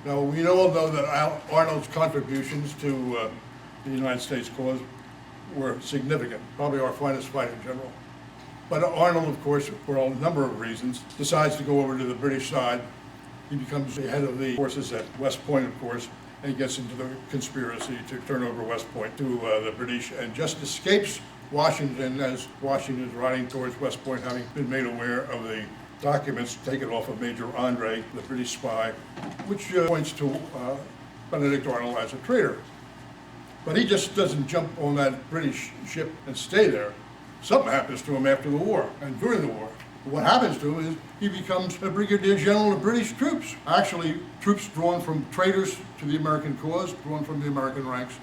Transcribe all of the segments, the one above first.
Now, we all know that Arnold's contributions to the United States cause were significant, probably our finest fighting general. But Arnold, of course, for a number of reasons, decides to go over to the British side. He becomes the head of the forces at West Point, of course, and he gets into the conspiracy to turn over West Point to the British and just escapes Washington as Washington is riding towards West Point, having been made aware of the documents taken off of Major Andre, the British spy, which points to Benedict Arnold as a traitor. But he just doesn't jump on that British ship and stay there. Something happens to him after the war and during the war. What happens to him is he becomes a brigadier general of British troops. Actually, troops drawn from traitors to the American cause, drawn from the American ranks,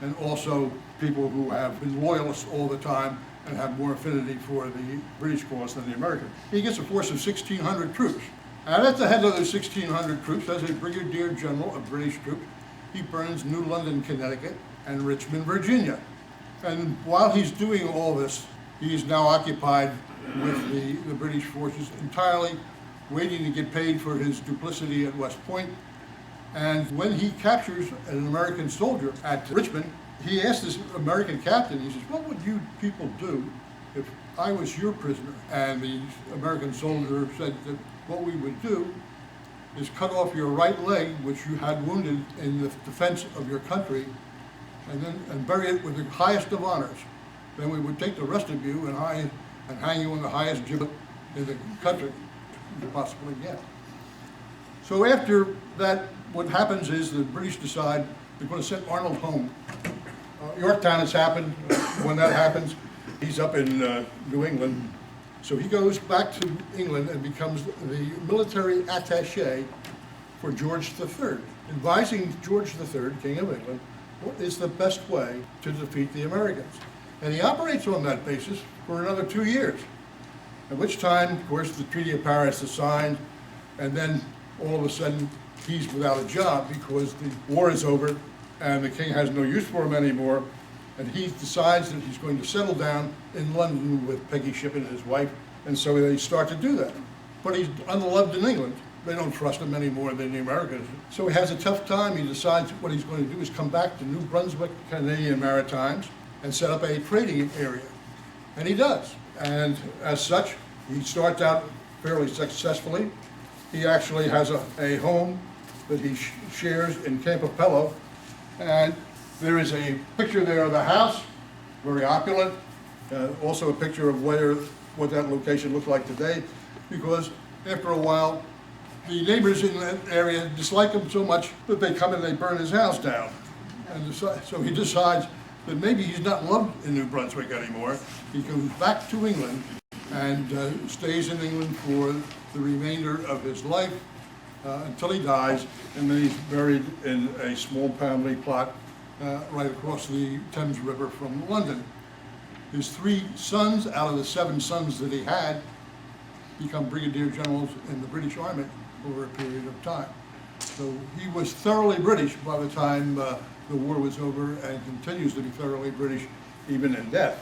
and also people who have been loyalists all the time and have more affinity for the British cause than the American. He gets a force of 1,600 troops. And at the head of those 1,600 troops, as a brigadier general of British troops, he burns New London, Connecticut, and Richmond, Virginia. And while he's doing all this, he's now occupied with the British forces entirely, waiting to get paid for his duplicity at West Point. And when he captures an American soldier at Richmond, he asks this American captain, he says, "What would you people do if I was your prisoner?" And the American soldier said that what we would do is cut off your right leg, which you had wounded in the defense of your country, and bury it with the highest of honors. Then we would take the rest of you and hang you on the highest gibbet in the country you could possibly get. So after that, what happens is the British decide they're going to send Arnold home. Yorktown has happened. When that happens, he's up in New England. So he goes back to England and becomes the military attaché for George III, advising George III, King of England, what is the best way to defeat the Americans. And he operates on that basis for another 2 years, at which time, of course, the Treaty of Paris is signed, and then all of a sudden he's without a job because the war is over and the king has no use for him anymore, and he decides that he's going to settle down in London with Peggy Shippen, his wife, and so they start to do that. But he's unloved in England. They don't trust him any more than the Americans. So he has a tough time. He decides what he's going to do is come back to New Brunswick, Canadian Maritimes, and set up a trading area. And he does. And as such, he starts out fairly successfully. He actually has a home that he shares in Campopello. And there is a picture there of the house, very opulent. Also a picture of what that location looked like today, because after a while, the neighbors in that area dislike him so much that they come and they burn his house down. And so he decides that maybe he's not loved in New Brunswick anymore. He goes back to England and stays in England for the remainder of his life until he dies, and then he's buried in a small family plot right across the Thames River from London. His 3 sons out of the 7 sons that he had become brigadier generals in the British Army over a period of time. So he was thoroughly British by the time the war was over, and continues to be thoroughly British even in death.